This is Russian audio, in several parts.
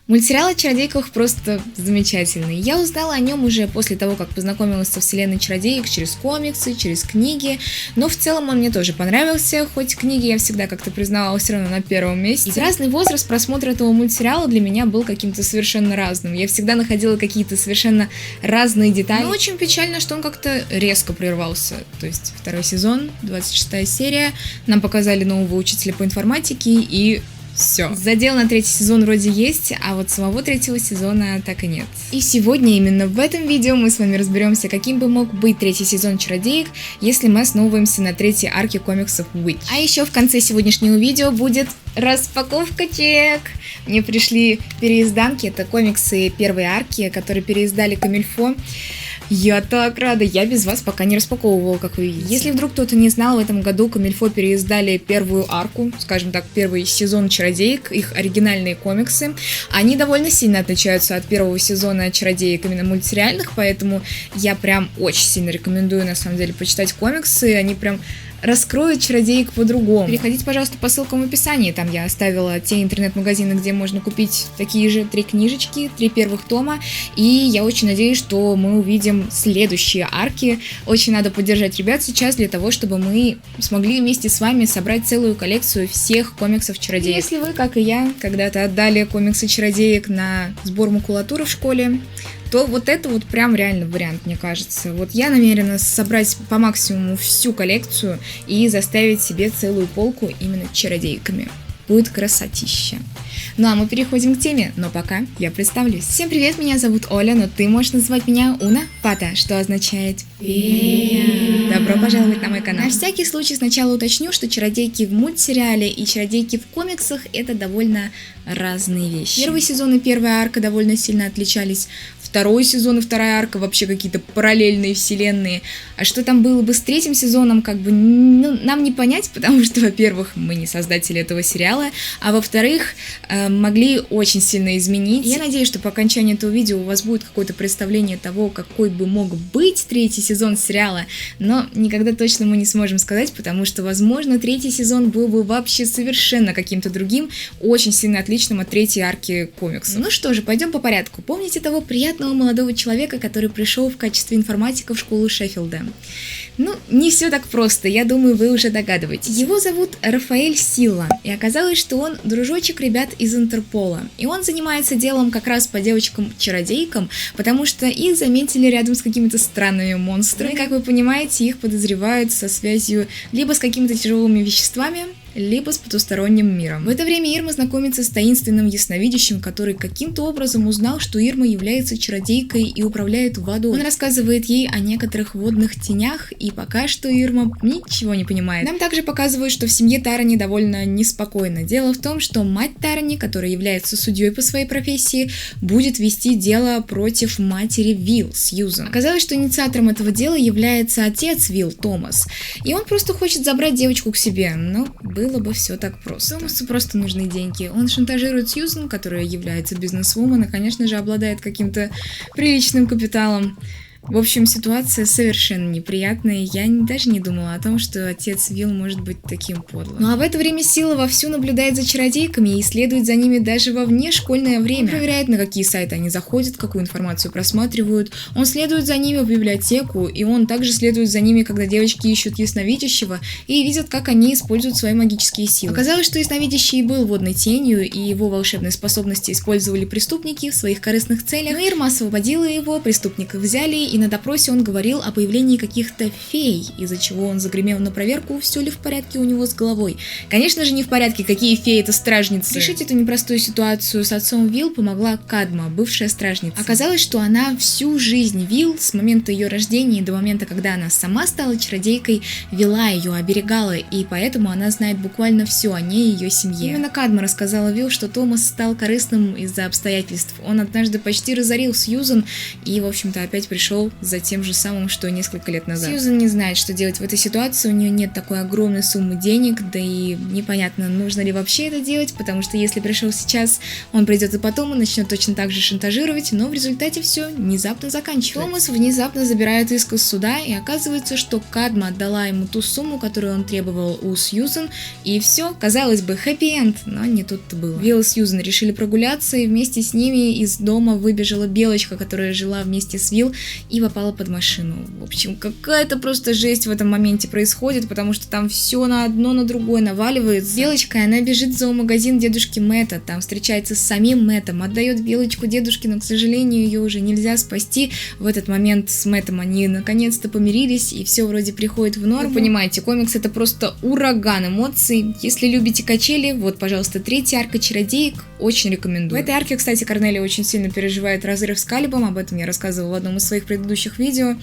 Мультсериал о чародейках просто замечательный. Я узнала о нем уже после того, как познакомилась со вселенной чародеек через комиксы, через книги, но в целом он мне тоже понравился, хоть книги я всегда как-то признавала все равно на первом месте. И разный возраст просмотра этого мультсериала для меня был каким-то совершенно разным. Я всегда находила какие-то совершенно разные детали. Но очень печально, что он как-то резко прервался. То есть второй сезон, 26 серия, нам показали нового учителя по информатике и... все. Задел на третий сезон вроде есть, а вот самого третьего сезона так и нет. И сегодня именно в этом видео мы с вами разберемся, каким бы мог быть третий сезон Чародеек, если мы основываемся на третьей арке комиксов Witch. А еще в конце сегодняшнего видео будет распаковка чек. Мне пришли переизданки, это комиксы первой арки, которые переиздали Комильфо. Я так рада, я без вас пока не распаковывала, как вы видите. Если вдруг кто-то не знал, в этом году Комильфо переиздали первую арку, скажем так, первый сезон Чародеек, их оригинальные комиксы. Они довольно сильно отличаются от первого сезона Чародеек именно мультсериальных, поэтому я прям очень сильно рекомендую, на самом деле, почитать комиксы, они прям раскроют чародеек по-другому. Переходите, пожалуйста, по ссылкам в описании, там я оставила те интернет-магазины, где можно купить такие же 3 книжечки, 3 первых тома, и я очень надеюсь, что мы увидим следующие арки. Очень надо поддержать ребят сейчас для того, чтобы мы смогли вместе с вами собрать целую коллекцию всех комиксов чародеек. Если вы, как и я, когда-то отдали комиксы чародеек на сбор макулатуры в школе, то вот это вот прям реально вариант, мне кажется. Вот я намерена собрать по максимуму всю коллекцию и заставить себе целую полку именно чародейками. Будет красотища. Ну а мы переходим к теме, но пока я представлюсь. Всем привет, меня зовут Оля, но ты можешь называть меня Уна Пата, что означает «Фея». Добро пожаловать на мой канал. На всякий случай сначала уточню, что чародейки в мультсериале и чародейки в комиксах это довольно разные вещи. Первый сезон и первая арка довольно сильно отличались. Второй сезон и вторая арка вообще какие-то параллельные вселенные. А что там было бы с третьим сезоном, как бы нам не понять, потому что, во-первых, мы не создатели этого сериала, а во-вторых, могли очень сильно изменить. Я надеюсь, что по окончании этого видео у вас будет какое-то представление того, какой бы мог быть третий сезон сериала, но никогда точно мы не сможем сказать, потому что, возможно, третий сезон был бы вообще совершенно каким-то другим, очень сильно отличным от третьей арки комикса. Ну что же, пойдем по порядку. Помните того приятного молодого человека, который пришел в качестве информатика в школу Шеффилда? Ну, не все так просто, я думаю, вы уже догадываетесь. Его зовут Рафаэль Силла, и оказалось, что он дружочек ребят из Интерпола. И он занимается делом как раз по девочкам-чародейкам, потому что их заметили рядом с какими-то странными монстрами. И, как вы понимаете, их подозревают со связью либо с какими-то тяжелыми веществами, либо с потусторонним миром. В это время Ирма знакомится с таинственным ясновидящим, который каким-то образом узнал, что Ирма является чародейкой и управляет водой. Он рассказывает ей о некоторых водных тенях, и пока что Ирма ничего не понимает. Нам также показывают, что в семье Тарани довольно неспокойно. Дело в том, что мать Тарани, которая является судьей по своей профессии, будет вести дело против матери Вилл, Сьюзан. Оказалось, что инициатором этого дела является отец Вилл, Томас, и он просто хочет забрать девочку к себе, но было бы все так просто. Томасу просто нужны деньги. Он шантажирует Сьюзан, которая является бизнесвумен и, конечно же, обладает каким-то приличным капиталом. В общем, ситуация совершенно неприятная, я даже не думала о том, что отец Вилл может быть таким подлым. Ну а в это время Сила вовсю наблюдает за чародейками и следует за ними даже во внешкольное время. Он проверяет, на какие сайты они заходят, какую информацию просматривают, он следует за ними в библиотеку, и он также следует за ними, когда девочки ищут ясновидящего и видят, как они используют свои магические силы. Оказалось, что ясновидящий был водной тенью, и его волшебные способности использовали преступники в своих корыстных целях, но Ирма освободила его, преступников взяли, и на допросе он говорил о появлении каких-то фей, из-за чего он загремел на проверку, все ли в порядке у него с головой. Конечно же, не в порядке, какие феи, это стражницы. Решить эту непростую ситуацию с отцом Вилл помогла Кадма, бывшая стражница. Оказалось, что она всю жизнь Вилл, с момента ее рождения до момента, когда она сама стала чародейкой, вела ее, оберегала, и поэтому она знает буквально все о ней и ее семье. Именно Кадма рассказала Вилл, что Томас стал корыстным из-за обстоятельств. Он однажды почти разорил Сьюзан и, в общем-то, опять пришел пошел за тем же самым, что и несколько лет назад. Сьюзан не знает, что делать в этой ситуации, у нее нет такой огромной суммы денег, да и непонятно, нужно ли вообще это делать, потому что если пришел сейчас, он придет и потом и начнет точно так же шантажировать, но в результате все внезапно заканчивается. Томас внезапно забирает иск из суда, и оказывается, что Кадма отдала ему ту сумму, которую он требовал у Сьюзан, и все, казалось бы, хэппи-энд, но не тут-то было. Вилл и Сьюзан решили прогуляться, и вместе с ними из дома выбежала Белочка, которая жила вместе с Вилл и попала под машину. В общем, какая-то просто жесть в этом моменте происходит, потому что там все на одно на другое наваливается. Белочка, она бежит в зоомагазин дедушки Мэтта, там встречается с самим Мэттом, отдает Белочку дедушке, но, к сожалению, ее уже нельзя спасти. В этот момент с Мэттом они наконец-то помирились, и все вроде приходит в норму. Вы понимаете, комикс — это просто ураган эмоций. Если любите качели, вот, пожалуйста, 3-я арка Чародеек, очень рекомендую. В этой арке, кстати, Корнелия очень сильно переживает разрыв с Калибом, об этом я рассказывала в одном из своих предыдущих видео.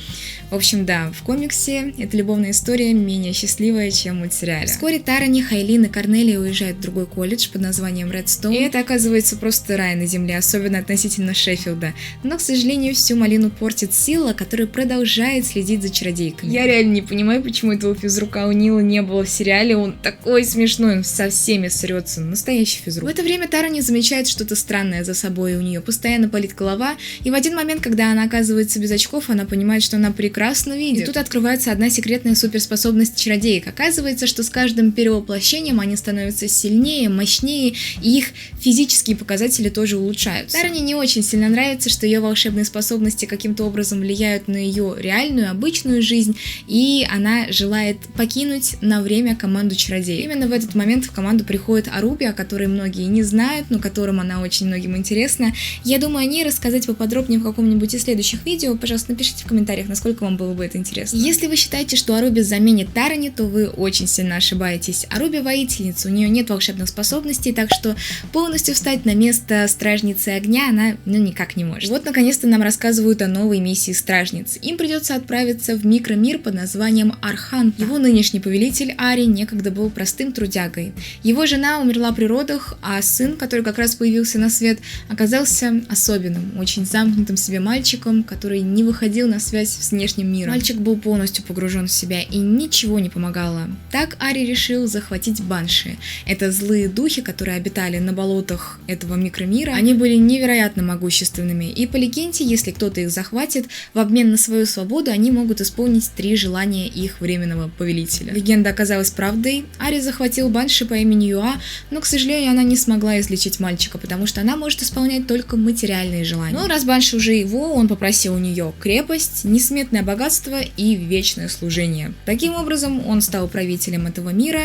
В общем, да, в комиксе эта любовная история менее счастливая, чем в мультсериале. Вскоре Тарани, Хайлин и Корнелия уезжают в другой колледж под названием Редстоун, и это оказывается просто рай на земле, особенно относительно Шеффилда. Но, к сожалению, всю малину портит Сила, которая продолжает следить за чародейками. Я реально не понимаю, почему этого физрука у Нила не было в сериале, он такой смешной, он со всеми срется, настоящий физрук. В это время Тарани замечает что-то странное за собой, у нее постоянно болит голова, и в один момент, когда она оказывается без очков, она понимает, что она прекрасно видит. И тут открывается одна секретная суперспособность чародеек. Оказывается, что с каждым перевоплощением они становятся сильнее, мощнее, и их физические показатели тоже улучшаются. Тарани не очень сильно нравится, что ее волшебные способности каким-то образом влияют на ее реальную, обычную жизнь, и она желает покинуть на время команду чародеев. Именно в этот момент в команду приходит Аруби, о которой многие не знают, но которым она очень многим интересна. Я думаю о ней рассказать поподробнее в каком-нибудь из следующих видео. Пожалуйста, напишите в комментариях, насколько вам было бы это интересно. Если вы считаете, что Аруби заменит Тарани, то вы очень сильно ошибаетесь. Аруби воительница, у нее нет волшебных способностей, так что полностью встать на место стражницы огня она никак не может. Вот наконец-то нам рассказывают о новой миссии стражниц. Им придется отправиться в микромир под названием Архан. Его нынешний повелитель Ари некогда был простым трудягой. Его жена умерла при родах, а сын, который как раз появился на свет, оказался особенным, очень замкнутым в себе мальчиком, который не выходил на связь с внешним миром. Мальчик был полностью погружен в себя и ничего не помогало. Так Ари решил захватить банши. Это злые духи, которые обитали на болотах этого микромира. Они были невероятно могущественными, и по легенде, если кто-то их захватит, в обмен на свою свободу они могут исполнить 3 желания их временного повелителя. Легенда оказалась правдой. Ари захватил банши по имени Юа, но, к сожалению, она не смогла излечить мальчика, потому что она может исполнять только материальные желания. Но раз банши уже его, он попросил у нее крепость, несметное богатство и вечное служение. Таким образом, он стал правителем этого мира,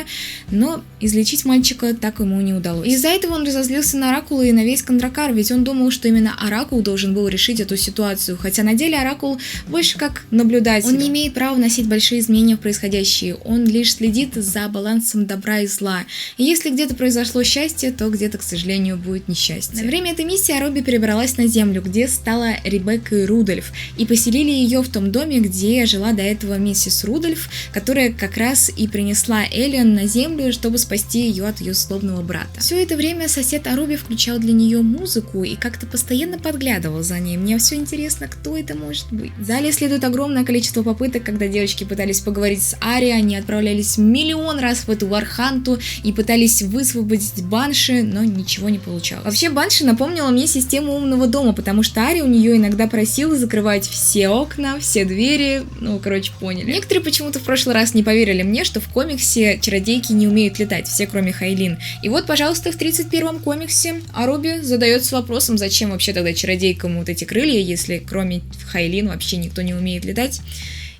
но излечить мальчика так ему не удалось. Из-за этого он разозлился на Оракула и на весь Кондракар, ведь он думал, что именно Оракул должен был решить эту ситуацию, хотя на деле Оракул больше как наблюдатель. Он не имеет права вносить большие изменения в происходящее, он лишь следит за балансом добра и зла. И если где-то произошло счастье, то где-то, к сожалению, будет несчастье. На время этой миссии Аруби перебралась на землю, где стала Ребеккой Рудольф, и поселили ее в том доме, где жила до этого миссис Рудольф, которая как раз и принесла Элиан на землю, чтобы спасти ее от ее злобного брата. Все это время сосед Аруби включал для нее музыку и как-то постоянно подглядывал за ней. Мне все интересно, кто это может быть. Далее следует огромное количество попыток, когда девочки пытались поговорить с Ари, они отправлялись миллион раз в эту Арханту и пытались высвободить банши, но ничего не получалось. Вообще банши напомнила мне систему умного дома, потому что Ари у нее иногда просила закрывать все окна, все двери, поняли. Некоторые почему-то в прошлый раз не поверили мне, что в комиксе чародейки не умеют летать, все кроме Хайлин. И вот, пожалуйста, в 31-м комиксе Аруби задается вопросом, зачем вообще тогда чародейкам вот эти крылья, если кроме Хайлин вообще никто не умеет летать.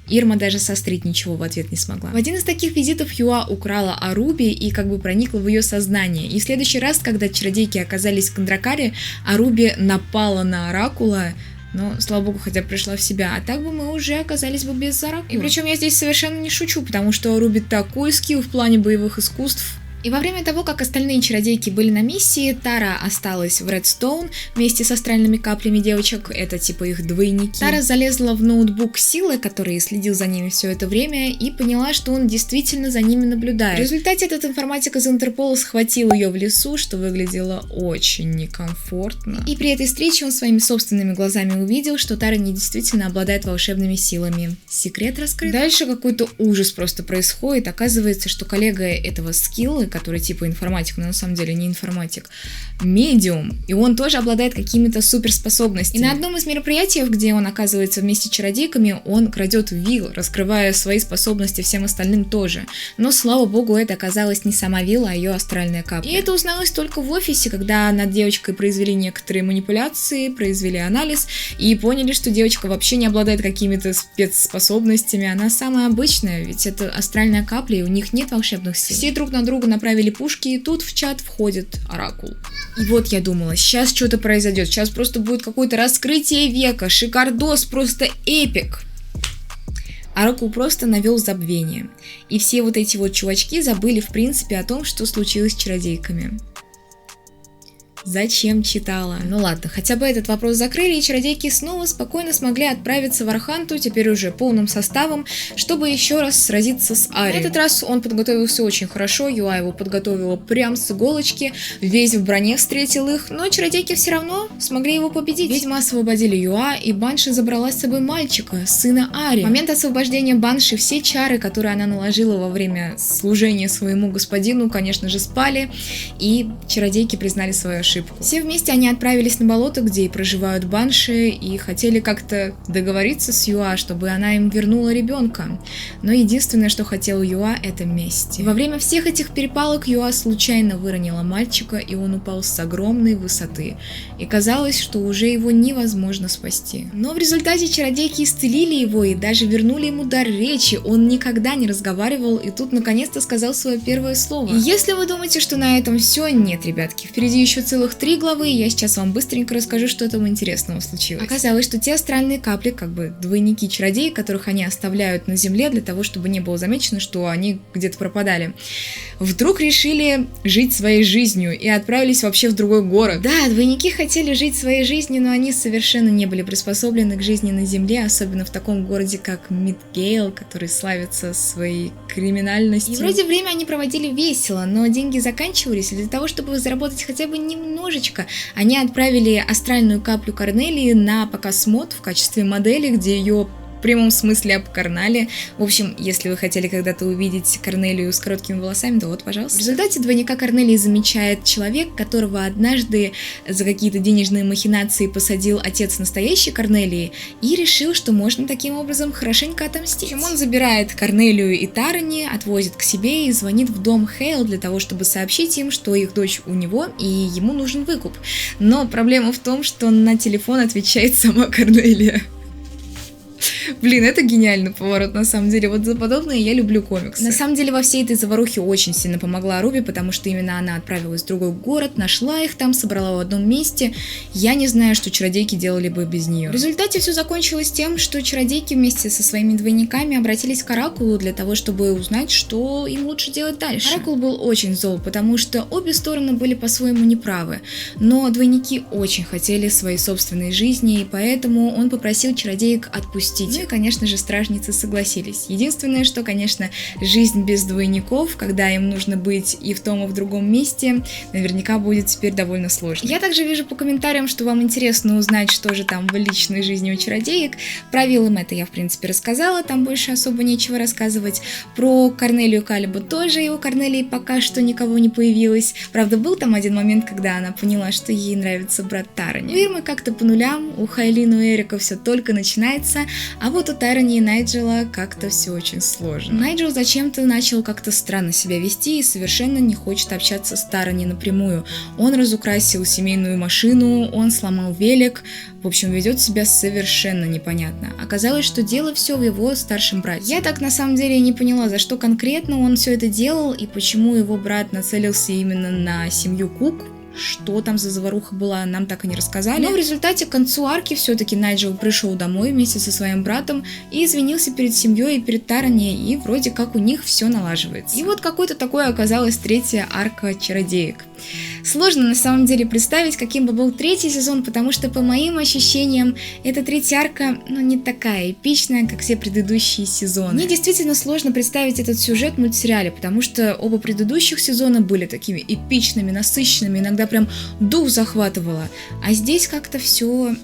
Ирма даже сострить ничего в ответ не смогла. В один из таких визитов Юа украла Аруби и как бы проникла в ее сознание. И в следующий раз, когда чародейки оказались в Кондракаре, Аруби напала на Оракула, но, слава богу, хотя бы пришла в себя, а так бы мы уже оказались бы без Оракула. И причем я здесь совершенно не шучу, потому что Аруби такой скилл в плане боевых искусств. И во время того, как остальные чародейки были на миссии, Тара осталась в Редстоун вместе с астральными каплями девочек, это типа их двойники. Тара залезла в ноутбук Силы, который следил за ними все это время, и поняла, что он действительно за ними наблюдает. В результате этот информатик из Интерпола схватил ее в лесу, что выглядело очень некомфортно. И при этой встрече он своими собственными глазами увидел, что Тара не действительно обладает волшебными силами. Секрет раскрыт. Дальше какой-то ужас просто происходит. Оказывается, что коллега этого Скиллы, который типа информатик, но на самом деле не информатик, медиум, и он тоже обладает какими-то суперспособностями. И на одном из мероприятий, где он оказывается вместе с чародейками, он крадет вилл, раскрывая свои способности всем остальным тоже. Но, слава богу, это оказалось не сама вилла, а ее астральная капля. И это узналось только в офисе, когда над девочкой произвели некоторые манипуляции, произвели анализ и поняли, что девочка вообще не обладает какими-то спецспособностями, она самая обычная, ведь это астральная капля, и у них нет волшебных сил. Все друг на друга направили пушки, и тут в чат входит Оракул. И вот я думала, сейчас что-то произойдет, сейчас просто будет какое-то раскрытие века, шикардос, просто эпик. Оракул просто навел забвение. И все вот эти вот чувачки забыли в принципе о том, что случилось с чародейками. Зачем читала? Ну ладно, хотя бы этот вопрос закрыли, и чародейки снова спокойно смогли отправиться в Арханту, теперь уже полным составом, чтобы еще раз сразиться с Арией. На этот раз он подготовился очень хорошо, Юа его подготовила прям с иголочки, весь в броне встретил их, но чародейки все равно смогли его победить. Ведьмы освободили Юа, и Банши забрала с собой мальчика, сына Ари. В момент освобождения Банши все чары, которые она наложила во время служения своему господину, конечно же, спали, и чародейки признали свою ошибку. Все вместе они отправились на болото, где и проживают банши, и хотели как-то договориться с Юа, чтобы она им вернула ребенка. Но единственное, что хотел Юа, это месть. Во время всех этих перепалок Юа случайно выронила мальчика, и он упал с огромной высоты. И казалось, что уже его невозможно спасти. Но в результате чародейки исцелили его и даже вернули ему дар речи. Он никогда не разговаривал, и тут наконец-то сказал свое первое слово. И если вы думаете, что на этом все, нет, ребятки, впереди еще целых 3 главы, и я сейчас вам быстренько расскажу, что там интересного случилось. Оказалось, что те астральные капли, как бы двойники чародеев, которых они оставляют на земле для того, чтобы не было замечено, что они где-то пропадали, вдруг решили жить своей жизнью и отправились вообще в другой город. Да, двойники хотели жить своей жизнью, но они совершенно не были приспособлены к жизни на земле, особенно в таком городе, как Мидгейл, который славится своей криминальностью. И вроде время они проводили весело, но деньги заканчивались, и для того, чтобы заработать хотя бы немножечко, они отправили астральную каплю Корнелии на показ мод в качестве модели, где ее в прямом смысле обкарнали. В общем, если вы хотели когда-то увидеть Корнелию с короткими волосами, то вот, пожалуйста. В результате двойника Корнелии замечает человек, которого однажды за какие-то денежные махинации посадил отец настоящей Корнелии, и решил, что можно таким образом хорошенько отомстить. Он забирает Корнелию и Тарани, отвозит к себе и звонит в дом Хейл для того, чтобы сообщить им, что их дочь у него и ему нужен выкуп. Но проблема в том, что на телефон отвечает сама Корнелия. Блин, это гениальный поворот, на самом деле. Вот за подобное я люблю комиксы. На самом деле во всей этой заварухе очень сильно помогла Руби, потому что именно она отправилась в другой город, нашла их там, собрала в одном месте. Я не знаю, что чародейки делали бы без нее. В результате все закончилось тем, что чародейки вместе со своими двойниками обратились к Оракулу для того, чтобы узнать, что им лучше делать дальше. Оракул был очень зол, потому что обе стороны были по-своему неправы, но двойники очень хотели своей собственной жизни, и поэтому он попросил чародеек отпустить. Ну и, конечно же, стражницы согласились. Единственное, что, конечно, жизнь без двойников, когда им нужно быть и в том, и в другом месте, наверняка будет теперь довольно сложно. Я также вижу по комментариям, что вам интересно узнать, что же там в личной жизни у чародеек. Про Виллем это я, в принципе, рассказала, там больше особо нечего рассказывать. Про Корнелию Калибу тоже, и у Корнелии пока что никого не появилось. Правда, был там один момент, когда она поняла, что ей нравится брат Тарани. У Ирмы как-то по нулям, у Хайлин и Эрика все только начинается, а вот у Тарани и Найджела как-то все очень сложно. Найджел зачем-то начал как-то странно себя вести и совершенно не хочет общаться с Тарани напрямую. Он разукрасил семейную машину, он сломал велик, в общем, ведет себя совершенно непонятно. Оказалось, что дело все в его старшем брате. Я так на самом деле не поняла, за что конкретно он все это делал и почему его брат нацелился именно на семью Кук. что там за заваруха была, нам так и не рассказали. Но в результате к концу арки все-таки Найджел пришел домой вместе со своим братом и извинился перед семьей и перед Тарани, и вроде как у них все налаживается. И вот какой-то такой оказалась третья арка чародеек. Сложно на самом деле представить, каким бы был третий сезон, потому что, по моим ощущениям, эта третья арка, не такая эпичная, как все предыдущие сезоны. Мне действительно сложно представить этот сюжет в мультсериале, потому что оба предыдущих сезона были такими эпичными, насыщенными, иногда прям дух захватывало. А здесь как-то все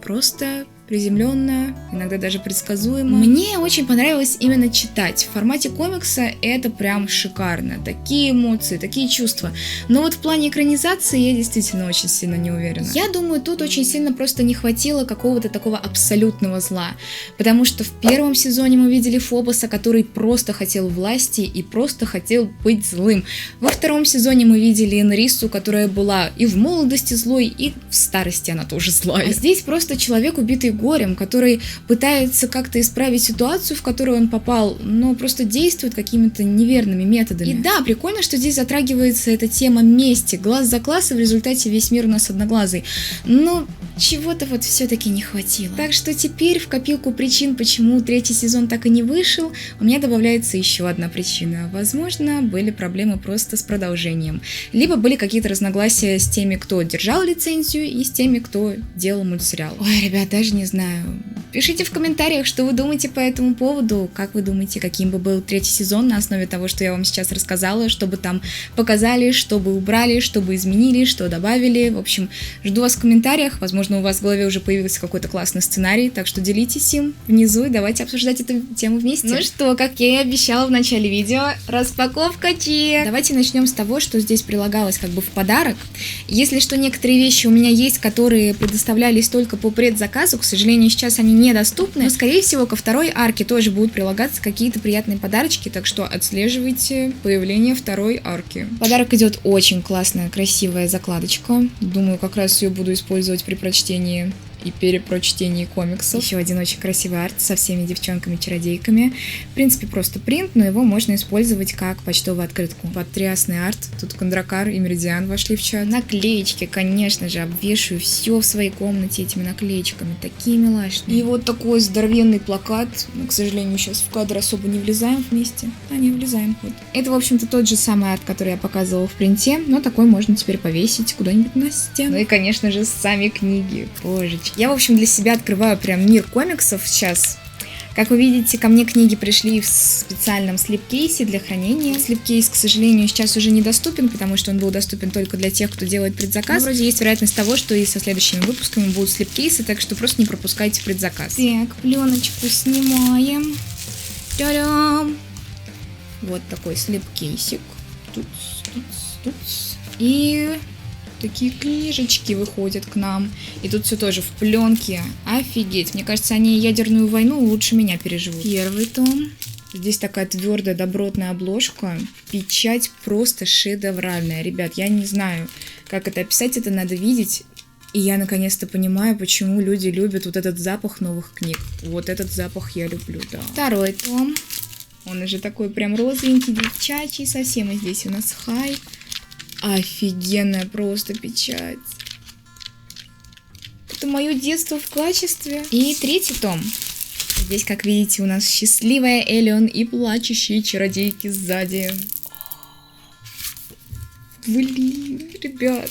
просто приземленно, иногда даже предсказуемо. Мне очень понравилось именно читать. В формате комикса это прям шикарно. Такие эмоции, такие чувства. Но вот в плане экранизации я действительно очень сильно не уверена. Я думаю, тут очень сильно просто не хватило какого-то такого абсолютного зла. Потому что в первом сезоне мы видели Фобоса, который просто хотел власти и просто хотел быть злым. Во втором сезоне мы видели Энрису, которая была и в молодости злой, и в старости она тоже злая. А здесь просто человек, убитый горем, который пытается как-то исправить ситуацию, в которую он попал, но просто действует какими-то неверными методами. И да, прикольно, что здесь затрагивается эта тема мести, глаз за глаз, и в результате весь мир у нас одноглазый. Но чего-то вот все-таки не хватило. Так что теперь в копилку причин, почему третий сезон так и не вышел, у меня добавляется еще одна причина. Возможно, были проблемы просто с продолжением. Либо были какие-то разногласия с теми, кто держал лицензию, и с теми, кто делал мультсериал. Ой, ребят, даже не знаю. Пишите в комментариях, что вы думаете по этому поводу, как вы думаете, каким бы был третий сезон на основе того, что я вам сейчас рассказала, что бы там показали, что бы убрали, что бы изменили, что добавили. В общем, жду вас в комментариях, возможно, у вас в голове уже появился какой-то классный сценарий, так что делитесь им внизу и давайте обсуждать эту тему вместе. Ну что, как я и обещала в начале видео, распаковка чек. Давайте начнем с того, что здесь прилагалось как бы в подарок. Если что, некоторые вещи у меня есть, которые предоставлялись только по предзаказу, к сожалению, сейчас они недоступны, но, скорее всего, ко второй арке тоже будут прилагаться какие-то приятные подарочки, так что отслеживайте появление второй арки. В подарок идет очень классная, красивая закладочка. Думаю, как раз ее буду использовать при прочтении и перепрочтении комиксов. Еще один очень красивый арт со всеми девчонками-чародейками. В принципе, просто принт, но его можно использовать как почтовую открытку. Потрясный арт. Тут Кондракар и Меридиан вошли в чат. Наклеечки, конечно же, обвешиваю все в своей комнате этими наклеечками. Такие милашные. И вот такой здоровенный плакат. Но, к сожалению, сейчас в кадр особо не влезаем вместе. Не влезаем. Вот. Это, в общем-то, тот же самый арт, который я показывала в принте, но такой можно теперь повесить куда-нибудь на стену. Ну и, конечно же, сами книги. Божечки. Я, в общем, для себя открываю прям мир комиксов сейчас. Как вы видите, ко мне книги пришли в специальном слипкейсе для хранения. Слипкейс, к сожалению, сейчас уже недоступен, потому что он был доступен только для тех, кто делает предзаказ. Но вроде есть вероятность того, что и со следующими выпусками будут слипкейсы, так что просто не пропускайте предзаказ. Так, пленочку снимаем. Та-дам! Вот такой слипкейсик. Тут. И такие книжечки выходят к нам. И тут все тоже в пленке. Офигеть. Мне кажется, они ядерную войну лучше меня переживут. Первый том. Здесь такая твердая, добротная обложка. Печать просто шедевральная. Ребят, я не знаю, как это описать. Это надо видеть. И я наконец-то понимаю, почему люди любят вот этот запах новых книг. Вот этот запах я люблю, да. Второй том. Он уже такой прям розовенький, девчачий. Совсем и здесь у нас хай. Офигенная просто печать. Это мое детство в качестве. И третий том. Здесь, как видите, у нас счастливая Элион и плачущие чародейки сзади. Блин, ребят.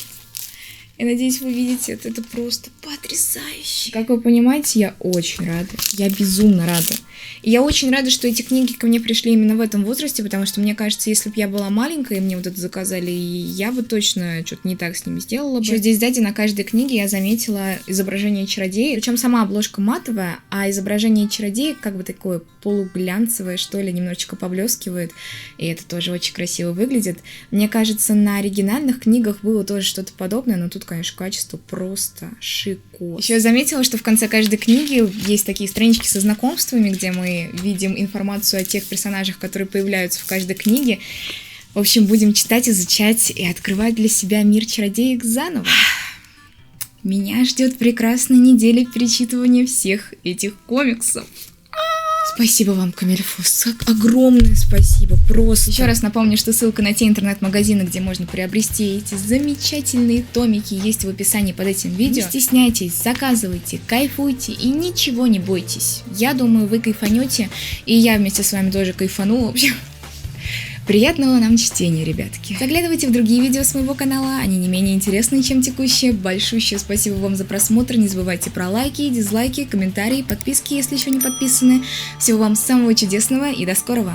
Я надеюсь, вы видите это. Это просто потрясающе. Как вы понимаете, я очень рада. Я безумно рада. И я очень рада, что эти книги ко мне пришли именно в этом возрасте, потому что мне кажется, если бы я была маленькая, и мне вот это заказали, я бы точно что-то не так с ними сделала бы. Еще здесь сзади на каждой книге я заметила изображение чародея. Причем сама обложка матовая, а изображение чародея как бы такое полуглянцевое, что ли, немножечко поблескивает. И это тоже очень красиво выглядит. Мне кажется, на оригинальных книгах было тоже что-то подобное, но тут, конечно, качество просто шикарно. Еще я заметила, что в конце каждой книги есть такие странички со знакомствами, где мы видим информацию о тех персонажах, которые появляются в каждой книге. В общем, будем читать, изучать и открывать для себя мир чародеек заново. Меня ждет прекрасная неделя перечитывания всех этих комиксов. Спасибо вам, Комильфос, огромное спасибо, просто. Еще раз напомню, что ссылка на те интернет-магазины, где можно приобрести эти замечательные томики, есть в описании под этим видео. Не стесняйтесь, заказывайте, кайфуйте и ничего не бойтесь. Я думаю, вы кайфанете, и я вместе с вами тоже кайфану. В общем, приятного нам чтения, ребятки. Заглядывайте в другие видео с моего канала, они не менее интересные, чем текущие. Большущее спасибо вам за просмотр, не забывайте про лайки, дизлайки, комментарии, подписки, если еще не подписаны. Всего вам самого чудесного и до скорого!